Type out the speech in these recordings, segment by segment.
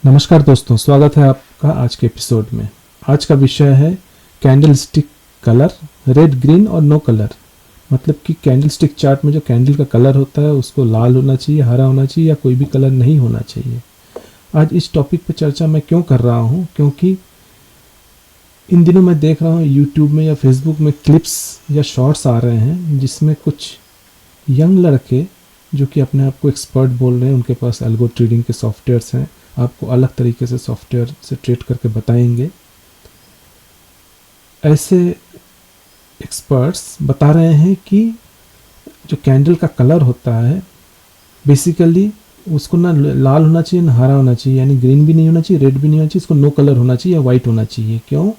नमस्कार दोस्तों, स्वागत है आपका आज के एपिसोड में। आज का विषय है candle stick colour, red, green और नो कलर। मतलब कि कैंडल स्टिक चार्ट में जो कैंडल का कलर होता है उसको लाल होना चाहिए, हरा होना चाहिए या कोई भी कलर नहीं होना चाहिए। आज इस टॉपिक पर चर्चा मैं क्यों कर रहा हूँ, क्योंकि इन दिनों मैं देख रहा हूँ यूट्यूब में या फेसबुक में क्लिप्स या शॉर्ट्स आ रहे हैं जिसमें कुछ यंग लड़के जो कि अपने आप को एक्सपर्ट बोल रहे हैं, उनके पास एल्गो ट्रेडिंग के सॉफ्टवेयर्स हैं, आपको अलग तरीके से सॉफ्टवेयर से ट्रेड करके बताएंगे। ऐसे एक्सपर्ट्स बता रहे हैं कि जो कैंडल का कलर होता है बेसिकली उसको ना लाल होना चाहिए ना हरा होना चाहिए, यानी ग्रीन भी नहीं होना चाहिए, रेड भी नहीं होना चाहिए, इसको नो कलर होना चाहिए या वाइट होना चाहिए। क्यों?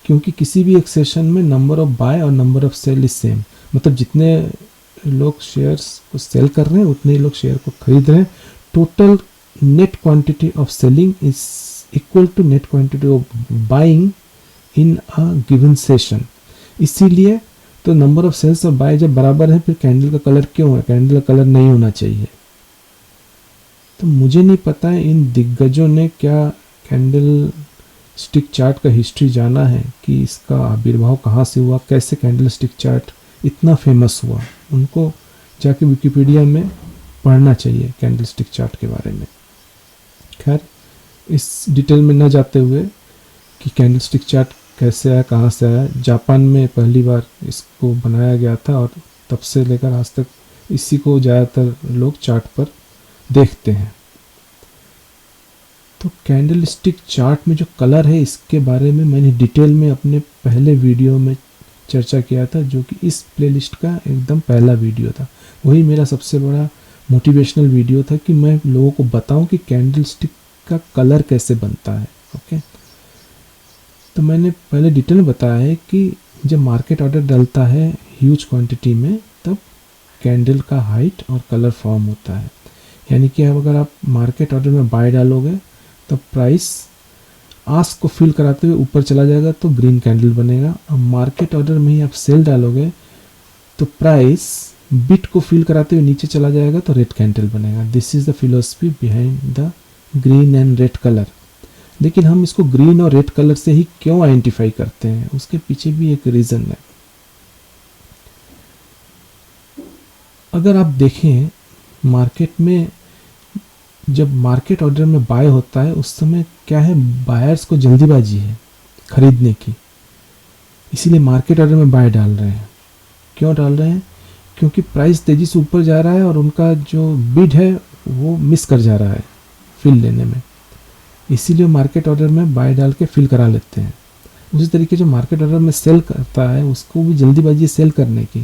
क्योंकि किसी भी एक सेशन में नंबर ऑफ बाय और number of sell is same. मतलब जितने लोग शेयर्स को सेल कर रहे हैं उतने ही लोग शेयर को खरीद रहे हैं। Total net quantity of selling is equal to net quantity of buying in a given session. इसीलिए तो नंबर ऑफ सेल्स और बाय जब बराबर है फिर कैंडल का कलर क्यों है? कैंडल का कलर नहीं होना चाहिए। तो मुझे नहीं पता है इन दिग्गजों ने क्या कैंडल स्टिक चार्ट का हिस्ट्री जाना है कि इसका आविर्भाव कहाँ से हुआ, कैसे कैंडल स्टिक चार्ट इतना फेमस हुआ। उनको जाके विकिपीडिया में पढ़ना चाहिए कैंडल स्टिक चार्ट के बारे में। खैर, इस डिटेल में न जाते हुए कि कैंडल स्टिक चार्ट कैसे आया, कहाँ से आया। जापान में पहली बार इसको बनाया गया था और तब से लेकर आज तक इसी को ज़्यादातर लोग चार्ट पर देखते हैं। तो कैंडल स्टिक चार्ट में जो कलर है इसके बारे में मैंने डिटेल में अपने पहले वीडियो में चर्चा किया था, जो कि इस प्लेलिस्ट का एकदम पहला वीडियो था। वही मेरा सबसे बड़ा मोटिवेशनल वीडियो था कि मैं लोगों को बताऊं कि कैंडल स्टिक का कलर कैसे बनता है। ओके, तो मैंने पहले डिटेल में बताया है कि जब मार्केट ऑर्डर डलता है ह्यूज क्वांटिटी में तब कैंडल का हाइट और कलर फॉर्म होता है। यानी कि अगर आप मार्केट ऑर्डर में बाय डालोगे तो प्राइस आस्क को फिल कराते हुए ऊपर चला जाएगा तो ग्रीन कैंडल बनेगा। अब मार्केट ऑर्डर में ही आप सेल डालोगे तो प्राइस बिट को फिल कराते हुए नीचे चला जाएगा तो रेड कैंडल बनेगा। This is the philosophy behind the green and red colour. लेकिन हम इसको ग्रीन और रेड कलर से ही क्यों आइडेंटिफाई करते हैं, उसके पीछे भी एक रीज़न है। अगर आप देखें मार्केट में जब मार्केट ऑर्डर में बाय होता है उस समय क्या है, बायर्स को जल्दीबाजी है खरीदने की, इसीलिए मार्केट ऑर्डर में बाय डाल रहे हैं। क्यों डाल रहे हैं? क्योंकि प्राइस तेज़ी से ऊपर जा रहा है और उनका जो बिड है वो मिस कर जा रहा है फिल लेने में, इसीलिए मार्केट ऑर्डर में बाय डाल के फिल करा लेते हैं। उसी तरीके जो मार्केट ऑर्डर में सेल करता है उसको भी जल्दीबाजी सेल करने की,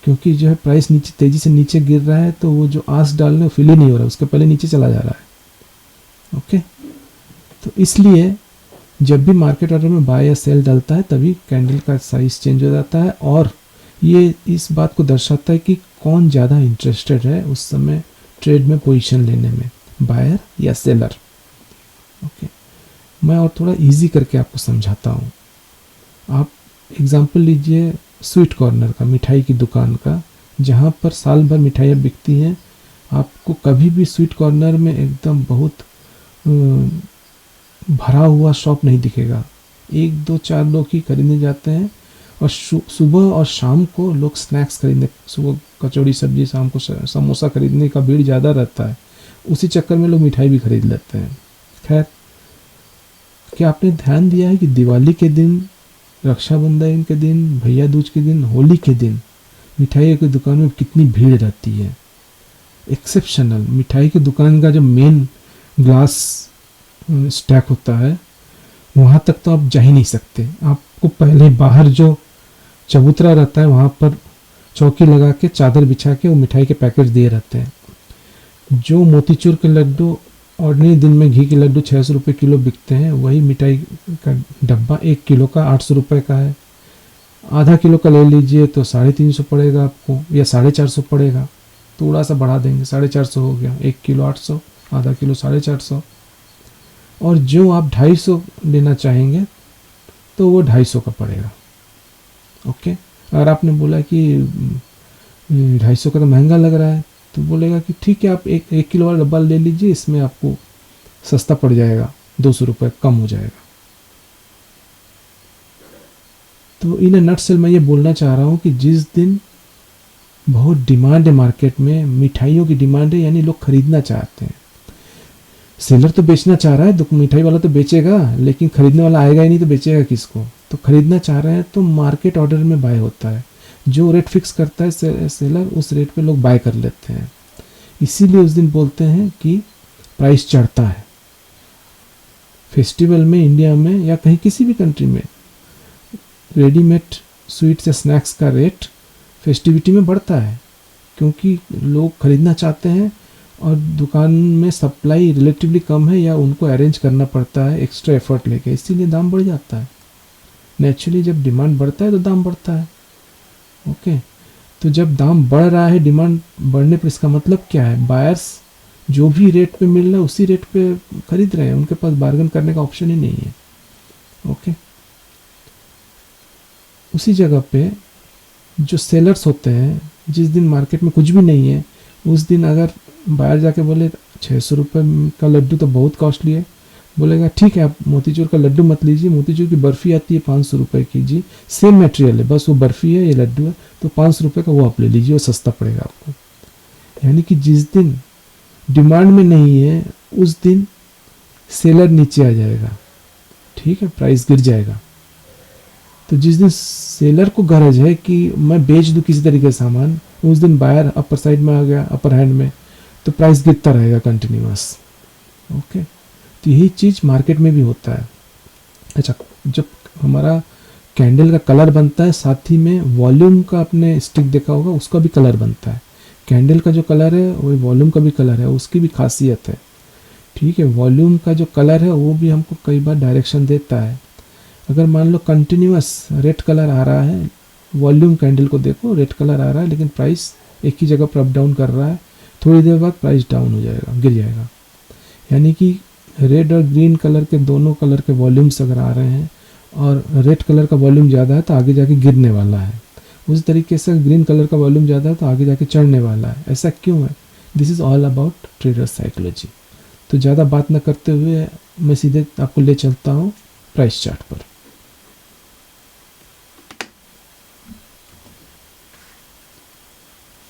क्योंकि जो है प्राइस नीचे तेज़ी से नीचे गिर रहा है तो वो जो आस डाल रहे फिल ही नहीं हो रहा है, उसके पहले नीचे चला जा रहा है। ओके, तो इसलिए जब भी मार्केट ऑर्डर में बाय या सेल डालता है तभी कैंडल का साइज चेंज हो जाता है और ये इस बात को दर्शाता है कि कौन ज़्यादा इंटरेस्टेड है उस समय ट्रेड में पोजीशन लेने में, बायर या सेलर। ओके, मैं और थोड़ा इजी करके आपको समझाता हूँ। आप एग्जांपल लीजिए स्वीट कॉर्नर का, मिठाई की दुकान का, जहाँ पर साल भर मिठाइयाँ बिकती हैं। आपको कभी भी स्वीट कॉर्नर में एकदम बहुत भरा हुआ शॉप नहीं दिखेगा। एक दो चार लोग ही खरीदने जाते हैं और सुबह और शाम को लोग स्नैक्स खरीदने, सुबह कचौड़ी सब्जी, शाम को समोसा खरीदने का भीड़ ज़्यादा रहता है। उसी चक्कर में लोग मिठाई भी खरीद लेते हैं। खैर, क्या आपने ध्यान दिया है कि दिवाली के दिन, रक्षाबंधन के दिन, भैया दूज के दिन, होली के दिन मिठाई की दुकान में कितनी भीड़ रहती है। एक्सेप्शनल। मिठाई की दुकान का जो मेन ग्लास स्टैक होता है वहाँ तक तो आप जा ही नहीं सकते। आपको पहले बाहर जो चबूतरा रहता है वहाँ पर चौकी लगा के चादर बिछा के वो मिठाई के पैकेट दिए रहते हैं। जो मोतीचूर के लड्डू ऑर्डिनरी दिन में घी के लड्डू 600 रुपये किलो बिकते हैं, वही मिठाई का डब्बा 1 किलो का 800 रुपये का है। आधा किलो का ले लीजिए तो 350 पड़ेगा आपको या 450 पड़ेगा। थोड़ा सा बढ़ा देंगे, 450 हो गया। 1 किलो 800, आधा किलो 450। और जो आप 250 लेना चाहेंगे तो वो 250 का पड़ेगा। ओके, अगर आपने बोला कि 250 का तो महंगा लग रहा है तो बोलेगा कि ठीक है आप एक किलो वाला डब्बा ले लीजिए, इसमें आपको सस्ता पड़ जाएगा, 200 रुपये कम हो जाएगा। तो इन अ नटसेल मैं ये बोलना चाह रहा हूँ कि जिस दिन बहुत डिमांड है मार्केट में, मिठाइयों की डिमांड है, यानी लोग खरीदना चाहते हैं। सेलर तो बेचना चाह रहा है, मिठाई वाला तो बेचेगा, लेकिन खरीदने वाला आएगा ही नहीं तो बेचेगा किसको। तो खरीदना चाह रहे हैं तो मार्केट ऑर्डर में बाय होता है, जो रेट फिक्स करता है सेलर, उस रेट पे लोग बाय कर लेते हैं। इसीलिए उस दिन बोलते हैं कि प्राइस चढ़ता है। फेस्टिवल में इंडिया में या कहीं किसी भी कंट्री में रेडीमेड स्वीट्स या स्नैक्स का रेट फेस्टिविटी में बढ़ता है, क्योंकि लोग खरीदना चाहते हैं और दुकान में सप्लाई रिलेटिवली कम है या उनको अरेंज करना पड़ता है एक्स्ट्रा एफर्ट लेके, इसीलिए दाम बढ़ जाता है। नेचुरली जब डिमांड बढ़ता है तो दाम बढ़ता है। ओके, तो जब दाम बढ़ रहा है, डिमांड बढ़ने पर इसका मतलब क्या है, बायर्स जो भी रेट पे मिल रहा है उसी रेट पे खरीद रहे हैं, उनके पास बार्गन करने का ऑप्शन ही नहीं है। ओके, उसी जगह पे जो सेलर्स होते हैं, जिस दिन मार्केट में कुछ भी नहीं है, उस दिन अगर बाहर जाके बोले 600 रुपये का लड्डू तो बहुत कॉस्टली है, बोलेगा ठीक है आप मोतीचूर का लड्डू मत लीजिए, मोतीचूर की बर्फ़ी आती है 500 रुपये की, जी सेम मटेरियल है, बस वो बर्फ़ी है ये लड्डू है, तो 500 रुपये का वो आप ले लीजिए, वो सस्ता पड़ेगा आपको। यानी कि जिस दिन डिमांड में नहीं है उस दिन सेलर नीचे आ जाएगा, ठीक है, प्राइस गिर जाएगा। तो जिस दिन सेलर को गरज है कि मैं बेच दूं किसी तरीके से सामान, उस दिन बायर अपर साइड में आ गया, अपर हैंड में, तो प्राइस गिरता रहेगा कंटिन्यूअस। ओके, तो यही चीज़ मार्केट में भी होता है। अच्छा, जब हमारा कैंडल का कलर बनता है, साथ ही में वॉल्यूम का, आपने स्टिक देखा होगा, उसका भी कलर बनता है। कैंडल का जो कलर है वही वॉल्यूम का भी कलर है, उसकी भी खासियत है। ठीक है, वॉल्यूम का जो कलर है वो भी हमको कई बार डायरेक्शन देता है। अगर मान लो कंटिन्यूअस रेड कलर आ रहा है, वॉल्यूम कैंडल को देखो, रेड कलर आ रहा है लेकिन प्राइस एक ही जगह पर अप डाउन कर रहा है, थोड़ी देर बाद प्राइस डाउन हो जाएगा, गिर जाएगा। यानी कि रेड और ग्रीन कलर के दोनों कलर के वॉल्यूम्स अगर आ रहे हैं और रेड कलर का वॉल्यूम ज़्यादा है तो आगे जाके गिरने वाला है, उस तरीके से ग्रीन कलर का वॉल्यूम ज़्यादा है तो आगे जाके चढ़ने वाला है। ऐसा क्यों है? This is all about trader psychology. तो ज़्यादा बात न करते हुए मैं सीधे आपको ले चलता हूँ प्राइस चार्ट पर।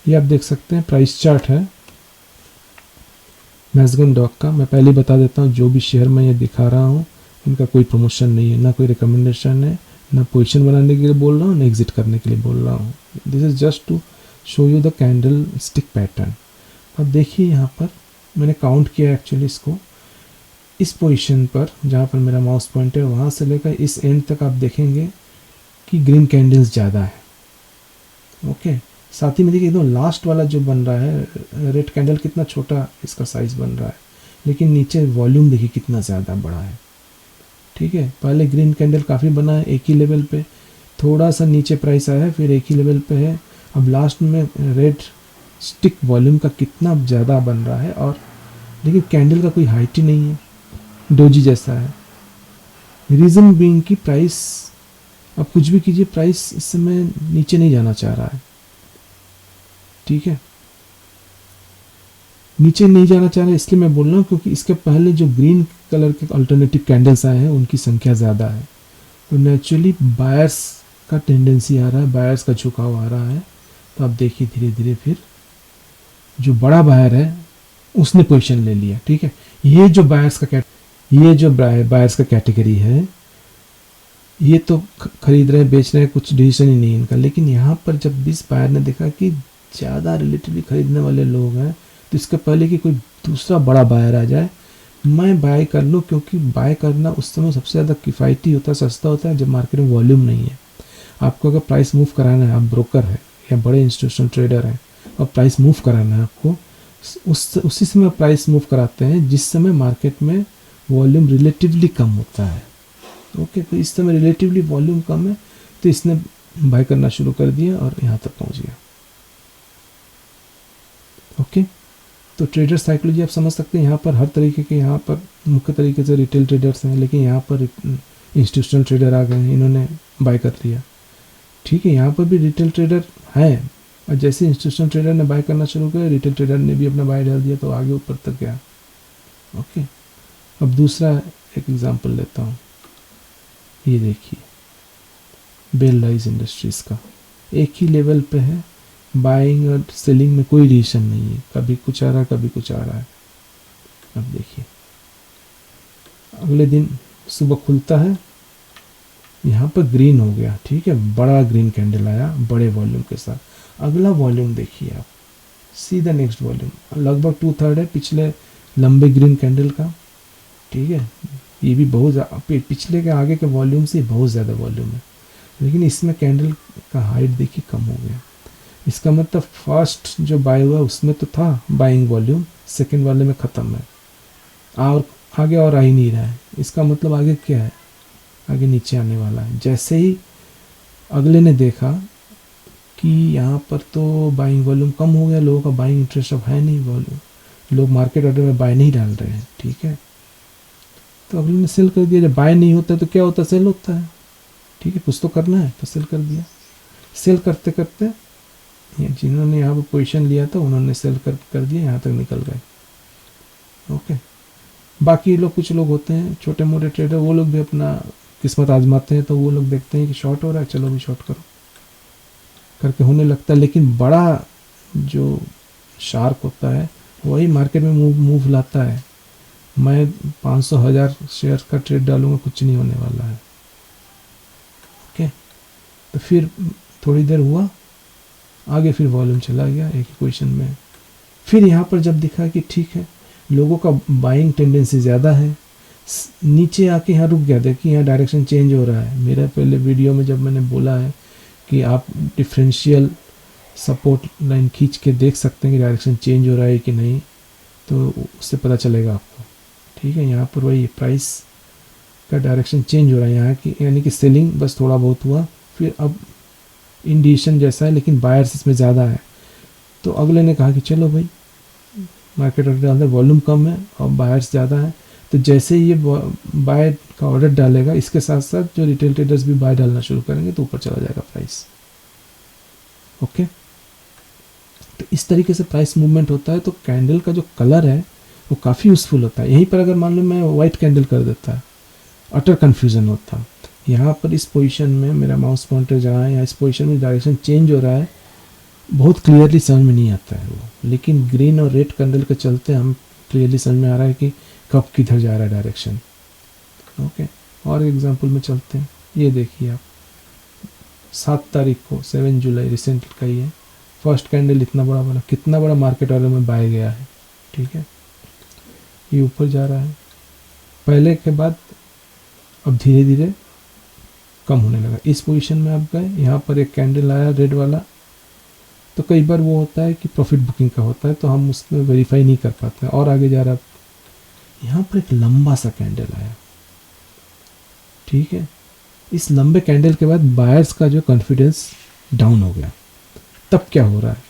ये आप देख सकते हैं प्राइस चार्ट है मैज़गन डॉक का। मैं पहले बता देता हूँ, जो भी शेयर मैं ये दिखा रहा हूँ इनका कोई प्रमोशन नहीं है, ना कोई रिकमेंडेशन है, ना पोजीशन बनाने के लिए बोल रहा हूँ, ना एग्जिट करने के लिए बोल रहा हूँ। This is just to show you the candlestick pattern. अब देखिए यहाँ पर मैंने काउंट किया एक्चुअली इसको, इस पोजीशन पर जहाँ पर मेरा माउस पॉइंट है वहाँ से लेकर इस एंड तक आप देखेंगे कि ग्रीन कैंडल्स ज़्यादा है। ओके, साथ ही में देखिए एकदम लास्ट वाला जो बन रहा है रेड कैंडल, कितना छोटा इसका साइज बन रहा है, लेकिन नीचे वॉल्यूम देखिए कितना ज़्यादा बड़ा है। ठीक है, पहले ग्रीन कैंडल काफ़ी बना है एक ही लेवल पे, थोड़ा सा नीचे प्राइस आया है, फिर एक ही लेवल पे है, अब लास्ट में रेड स्टिक वॉल्यूम का कितना ज़्यादा बन रहा है, और लेकिन कैंडल का कोई हाइट ही नहीं है, डोजी जैसा है। रीज़न बीइंग कि प्राइस, अब कुछ भी कीजिए, प्राइस इस समय नीचे नहीं जाना चाह रहा है। ठीक है, नीचे नहीं जाना चाह रहा है इसलिए मैं बोल रहा हूँ क्योंकि इसके पहले जो ग्रीन कलर के अल्टरनेटिव कैंडल्स आए हैं उनकी संख्या ज़्यादा है, तो नेचुरली बायर्स का टेंडेंसी आ रहा है, बायर्स का झुकाव आ रहा है। तो आप देखिए धीरे धीरे फिर जो बड़ा बायर है उसने पोजीशन ले लिया। ठीक है, ये जो बायर्स का कैटेगरी है, ये तो खरीद रहे हैं, बेच रहे हैं, कुछ डिसीजन ही नहीं इनका, लेकिन यहाँ पर जब इस बायर ने देखा कि ज़्यादा रिलेटिवली खरीदने वाले लोग हैं, तो इसके पहले कि कोई दूसरा बड़ा बायर आ जाए मैं बाय कर लूँ, क्योंकि बाय करना उस समय सबसे ज़्यादा किफ़ायती होता है, सस्ता होता है जब मार्केट में वॉल्यूम नहीं है। आपको अगर प्राइस मूव कराना है, आप ब्रोकर है या बड़े इंस्टीट्यूशनल ट्रेडर हैं और प्राइस मूव कराना है आपको, उसी समय प्राइस मूव कराते हैं जिस समय मार्केट में वॉल्यूम रिलेटिवली कम होता है। ओके, तो इस समय रिलेटिवली वॉल्यूम कम है तो इसने बाय करना शुरू कर दिया और यहाँ तक पहुँच गया। ओके, तो ट्रेडर साइकोलॉजी आप समझ सकते हैं। यहाँ पर हर तरीके के, यहाँ पर मुख्य तरीके से रिटेल ट्रेडर्स हैं, लेकिन यहाँ पर इंस्टीट्यूशनल ट्रेडर आ गए हैं, इन्होंने बाय कर लिया। ठीक है, यहाँ पर भी रिटेल ट्रेडर हैं, और जैसे इंस्टीट्यूशनल ट्रेडर ने बाय करना शुरू किया, रिटेल ट्रेडर ने भी अपना बाय डाल दिया तो आगे ऊपर तक गया। ओके, अब दूसरा एक एग्जांपल लेता हूँ, ये देखिए बेल राइस इंडस्ट्रीज़ का एक ही लेवल पे है, बाइंग और सेलिंग में कोई रिलेशन नहीं है, कभी कुछ आ रहा है कभी कुछ आ रहा है। अब देखिए अगले दिन सुबह खुलता है, यहाँ पर ग्रीन हो गया, ठीक है, बड़ा ग्रीन कैंडल आया बड़े वॉल्यूम के साथ। अगला वॉल्यूम देखिए आप, सीधा नेक्स्ट वॉल्यूम लगभग 2/3 है पिछले लंबे ग्रीन कैंडल का, ठीक है, ये भी बहुत पिछले के आगे के वॉल्यूम से बहुत ज़्यादा वॉल्यूम है, लेकिन इसमें कैंडल का हाइट देखिए कम हो गया। इसका मतलब फर्स्ट जो बाय हुआ उसमें तो था बाइंग वॉल्यूम, सेकेंड वाले में ख़त्म है और आगे और आ ही नहीं रहा है। इसका मतलब आगे क्या है, आगे नीचे आने वाला है। जैसे ही अगले ने देखा कि यहाँ पर तो बाइंग वॉल्यूम कम हो गया, लोगों का बाइंग इंटरेस्ट अब है नहीं, वॉल्यूम लोग मार्केट ऑर्डर में बाय नहीं डाल रहे हैं, ठीक है, तो अगले ने सेल कर दिया। जब बाय नहीं होता है तो क्या होता है, सेल होता है, ठीक है, कुछ तो करना है तो सेल कर दिया। सेल करते करते जिन्होंने यहाँ पर पोजीशन लिया था उन्होंने सेल कर दिया, यहाँ तक निकल गए, ओके। बाकी लोग, कुछ लोग होते हैं छोटे मोटे ट्रेडर, वो लोग भी अपना किस्मत आजमाते हैं, तो वो लोग देखते हैं कि शॉर्ट हो रहा है, चलो भी शॉर्ट करो करके होने लगता है। लेकिन बड़ा जो शार्क होता है वही मार्केट में मूव लाता है। मैं 500,000 शेयर का ट्रेड डालूंगा, कुछ नहीं होने वाला है, ओके। तो फिर थोड़ी देर हुआ, आगे फिर वॉल्यूम चला गया एक ही पोजीशन में। फिर यहाँ पर जब दिखा कि ठीक है लोगों का बाइंग टेंडेंसी ज़्यादा है, नीचे आके यहाँ रुक गया, देखिए यहाँ डायरेक्शन चेंज हो रहा है। मेरा पहले वीडियो में जब मैंने बोला है कि आप डिफरेंशियल सपोर्ट लाइन खींच के देख सकते हैं कि डायरेक्शन चेंज हो रहा है कि नहीं, तो उससे पता चलेगा आपको, ठीक है। यहाँ पर वही प्राइस का डायरेक्शन चेंज हो रहा है यहाँ की, यानी कि सेलिंग बस थोड़ा बहुत हुआ, फिर अब इंडिकेशन जैसा है लेकिन बायर्स इसमें ज़्यादा है। तो अगले ने कहा कि चलो भाई मार्केट ऑर्डर डालते, वॉल्यूम कम है और बायर्स ज़्यादा है, तो जैसे ये बाय का ऑर्डर डालेगा इसके साथ साथ जो रिटेल ट्रेडर्स भी बाय डालना शुरू करेंगे तो ऊपर चला जाएगा प्राइस, ओके। तो इस तरीके से प्राइस मूवमेंट होता है। तो कैंडल का जो कलर है वो काफ़ी यूज़फुल होता है। यहीं पर अगर मान लो मैं वाइट कैंडल कर देता है, अटर कन्फ्यूज़न होता। यहाँ पर इस पोजीशन में मेरा माउस पॉइंटर जहाँ है, या इस पोजीशन में डायरेक्शन चेंज हो रहा है, बहुत क्लियरली समझ में नहीं आता है वो, लेकिन ग्रीन और रेड कैंडल के चलते हम क्लियरली समझ में आ रहा है कि कब किधर जा रहा है डायरेक्शन, ओके। और एग्जांपल में चलते हैं, ये देखिए आप 7 तारीख को 7 जुलाई रिसेंट का ही है, फर्स्ट कैंडल इतना बड़ा बना, कितना बड़ा मार्केट ऑर्डर में बाय गया है, ठीक है, ये ऊपर जा रहा है पहले के बाद, अब धीरे धीरे कम होने लगा। इस पोजीशन में आप गए, यहाँ पर एक कैंडल आया रेड वाला, तो कई बार वो होता है कि प्रॉफिट बुकिंग का होता है तो हम उसमें वेरीफाई नहीं कर पाते और आगे जा रहा। यहाँ पर एक लंबा सा कैंडल आया, ठीक है, इस लंबे कैंडल के बाद बायर्स का जो कॉन्फिडेंस डाउन हो गया। तब क्या हो रहा है,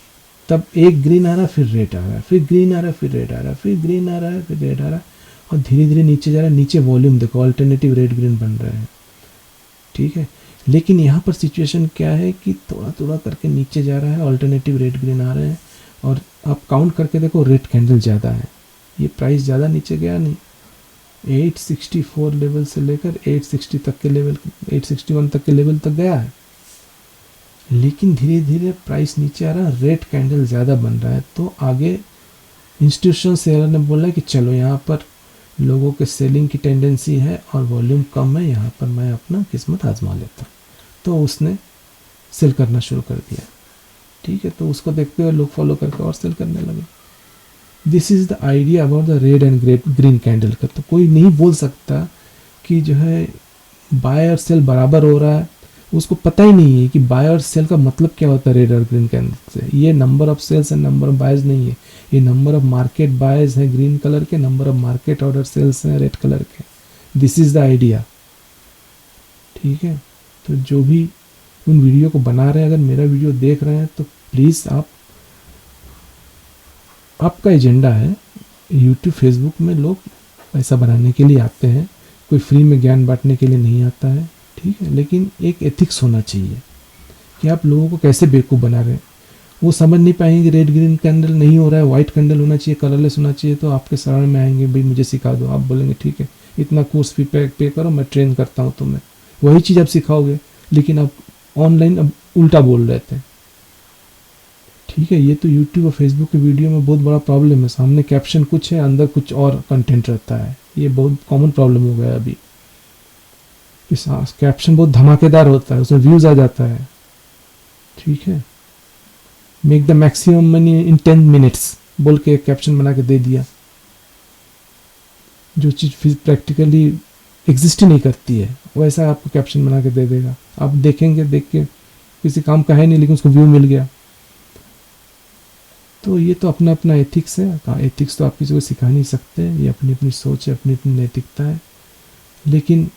तब एक ग्रीन आ रहा है, फिर रेड आ रहा है, फिर ग्रीन आ रहा है, फिर रेड आ रहा है, फिर ग्रीन आ रहा है, फिर रेड आ रहा है, और धीरे धीरे नीचे जा रहा है। नीचे वॉल्यूम देखो, अल्टरनेटिव रेड ग्रीन बन रहे हैं, ठीक है। लेकिन यहाँ पर सिचुएशन क्या है कि थोड़ा थोड़ा करके नीचे जा रहा है, अल्टरनेटिव रेड ग्रीन आ रहे हैं, और आप काउंट करके देखो रेड कैंडल ज़्यादा है, ये प्राइस ज़्यादा नीचे गया नहीं, 864 लेवल से लेकर 860 तक के लेवल, 861 तक के लेवल तक गया है, लेकिन धीरे धीरे प्राइस नीचे आ रहा है, रेड कैंडल ज़्यादा बन रहा है। तो आगे इंस्टीट्यूशनल सेलर ने बोला कि चलो यहाँ पर लोगों के सेलिंग की टेंडेंसी है और वॉल्यूम कम है, यहाँ पर मैं अपना किस्मत आजमा लेता, तो उसने सेल करना शुरू कर दिया, ठीक है। तो उसको देखते हुए लोग फॉलो करके और सेल करने लगे। This is the idea about the red and green candle का। तो कोई नहीं बोल सकता कि जो है बाय और सेल बराबर हो रहा है, उसको पता ही नहीं है कि बाय और सेल का मतलब क्या होता है रेड और ग्रीन कैंडल से। ये number of sales and number of buyers नहीं है, ये नंबर ऑफ मार्केट बायर्स हैं ग्रीन कलर के, number of market order sales हैं रेड कलर के। दिस इज़ द आइडिया, ठीक है। तो जो भी उन वीडियो को बना रहे हैं, अगर मेरा वीडियो देख रहे हैं तो प्लीज़ आपका एजेंडा है। यूट्यूब फेसबुक में लोग पैसा बनाने के लिए आते हैं, कोई फ्री में ज्ञान बांटने के लिए नहीं आता है, ठीक है। लेकिन एक एथिक्स होना चाहिए कि आप लोगों को कैसे बेवकूफ़ बना रहे हैं। वो समझ नहीं पाएंगे रेड ग्रीन कैंडल नहीं हो रहा है, वाइट कैंडल होना चाहिए, कलरलेस होना चाहिए, तो आपके शरण में आएंगे, भाई मुझे सिखा दो। आप बोलेंगे ठीक है, इतना कोर्स फी पे करो, मैं ट्रेन करता हूँ तुम्हें। वही चीज़ आप सिखाओगे, लेकिन आप ऑनलाइन अब उल्टा बोल रहे थे। ठीक है, ये तो यूट्यूब और फेसबुक के वीडियो में बहुत बड़ा प्रॉब्लम है। सामने कैप्शन कुछ है, अंदर कुछ और कंटेंट रहता है। ये बहुत कॉमन प्रॉब्लम हो गया अभी। इस कैप्शन बहुत धमाकेदार होता है, उसमें व्यूज आ जाता है। ठीक है, make the maximum money in 10 minutes बोल के एक कैप्शन बना के दे दिया, जो चीज़ प्रैक्टिकली एग्जिस्ट ही नहीं करती है वैसा आपको कैप्शन बना के दे देगा। आप देखेंगे, देख के किसी काम का है नहीं, लेकिन उसको व्यू मिल गया। तो ये तो अपना अपना एथिक्स है। एथिक्स तो आप किसी को सिखा नहीं सकते, ये अपनी अपनी सोच है, अपनी अपनी नैतिकता है। लेकिन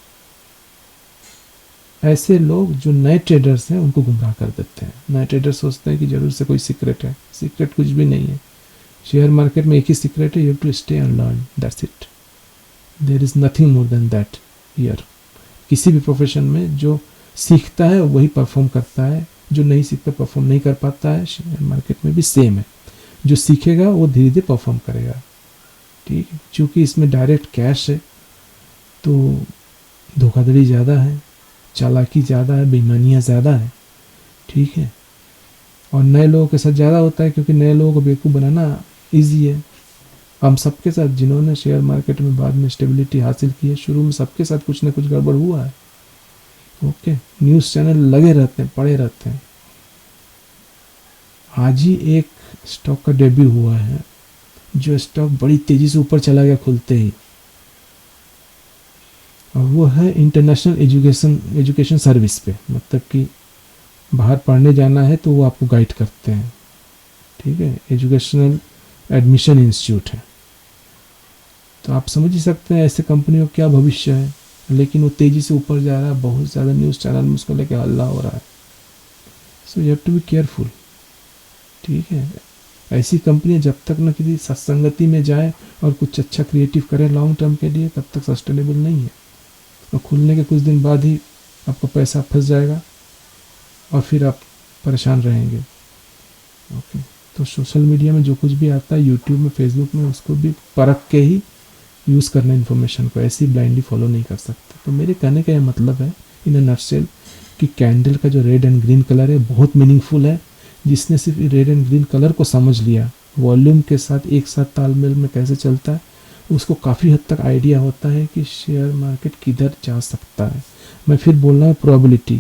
ऐसे लोग जो नए ट्रेडर्स हैं उनको गुमराह कर देते हैं। नए ट्रेडर सोचते हैं कि जरूर से कोई सीक्रेट है। सीक्रेट कुछ भी नहीं है। शेयर मार्केट में एक ही सीक्रेट है, you have to stay and learn, that's it. There is nothing more than that here. किसी भी प्रोफेशन में जो सीखता है वही परफॉर्म करता है, जो नहीं सीखता परफॉर्म नहीं कर पाता है। शेयर मार्केट में भी सेम है, जो सीखेगा वो धीरे धीरे परफॉर्म करेगा। ठीक है, चूँकि इसमें डायरेक्ट कैश है तो धोखाधड़ी ज़्यादा है, चालाकी ज़्यादा है, बेईमानियाँ ज़्यादा है। ठीक है, और नए लोगों के साथ ज़्यादा होता है, क्योंकि नए लोगों को बेवकूफ़ बनाना ईजी है। हम सबके साथ जिन्होंने शेयर मार्केट में बाद में स्टेबिलिटी हासिल की है, शुरू में सबके साथ कुछ ना कुछ गड़बड़ हुआ है। ओके, न्यूज़ चैनल लगे रहते हैं, पड़े रहते हैं। आज ही एक स्टॉक का डेब्यू हुआ है, जो स्टॉक बड़ी तेज़ी से ऊपर चला गया खुलते ही, और वो है इंटरनेशनल एजुकेशन सर्विस पे। मतलब कि बाहर पढ़ने जाना है तो वो आपको गाइड करते हैं। ठीक है, एजुकेशनल एडमिशन इंस्टीट्यूट है। तो आप समझ ही सकते हैं ऐसे कंपनियों का क्या भविष्य है। लेकिन वो तेज़ी से ऊपर जा रहा है, बहुत ज़्यादा न्यूज़ चैनल में उसको लेकर हल्ला हो रहा है। So you have to be careful. ठीक है, ऐसी कंपनियां जब तक न किसी सत्संगति में जाए और कुछ अच्छा क्रिएटिव करे लॉन्ग टर्म के लिए, तब तक सस्टेनेबल नहीं है। और खुलने के कुछ दिन बाद ही आपका पैसा फंस जाएगा और फिर आप परेशान रहेंगे। ओके, तो सोशल मीडिया में जो कुछ भी आता है, यूट्यूब में, फेसबुक में, उसको भी परख के ही यूज़ करना इन्फॉर्मेशन को, ऐसे ही ब्लाइंडली फॉलो नहीं कर सकते। तो मेरे कहने का यह मतलब है इन अ नटसेल कि कैंडल का जो रेड एंड ग्रीन कलर है बहुत मीनिंगफुल है। जिसने सिर्फ रेड एंड ग्रीन कलर को समझ लिया, वॉल्यूम के साथ एक साथ तालमेल में कैसे चलता है, उसको काफ़ी हद तक आइडिया होता है कि शेयर मार्केट किधर जा सकता है। मैं फिर बोल रहा हूँ, प्रोबेबिलिटी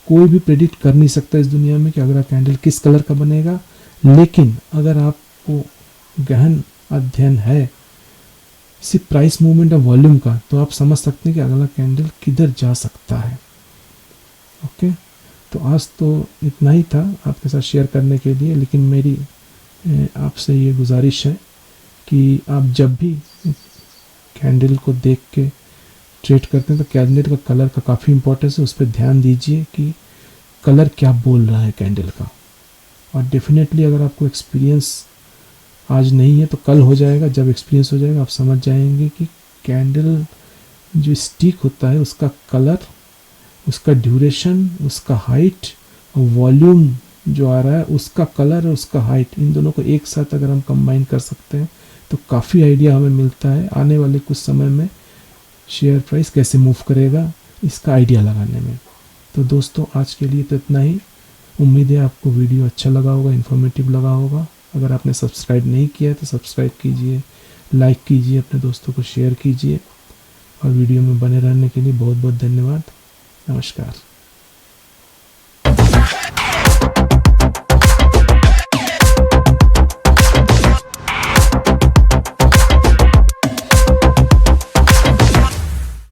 कोई भी प्रेडिक्ट कर नहीं सकता इस दुनिया में कि अगला कैंडल किस कलर का बनेगा। लेकिन अगर आपको गहन अध्ययन है सिर्फ प्राइस मूवमेंट और वॉल्यूम का, तो आप समझ सकते हैं कि अगला कैंडल किधर जा सकता है। ओके, तो आज तो इतना ही था आपके साथ शेयर करने के लिए। लेकिन मेरी आपसे ये गुजारिश है कि आप जब भी कैंडल को देख के ट्रेड करते हैं तो कैंडल का कलर का काफ़ी इंपॉर्टेंस है, उस पर ध्यान दीजिए कि कलर क्या बोल रहा है कैंडल का। और डेफिनेटली अगर आपको एक्सपीरियंस आज नहीं है तो कल हो जाएगा। जब एक्सपीरियंस हो जाएगा आप समझ जाएंगे कि कैंडल जो स्टिक होता है उसका कलर, उसका ड्यूरेशन, उसका हाइट और वॉल्यूम जो आ रहा है उसका कलर और उसका हाइट, इन दोनों को एक साथ अगर हम कंबाइन कर सकते हैं तो काफ़ी आइडिया हमें मिलता है आने वाले कुछ समय में शेयर प्राइस कैसे मूव करेगा, इसका आइडिया लगाने में। तो दोस्तों आज के लिए तो इतना ही। उम्मीद है आपको वीडियो अच्छा लगा होगा, इन्फॉर्मेटिव लगा होगा। अगर आपने सब्सक्राइब नहीं किया है तो सब्सक्राइब कीजिए, लाइक कीजिए, अपने दोस्तों को शेयर कीजिए। और वीडियो में बने रहने के लिए बहुत बहुत धन्यवाद। नमस्कार।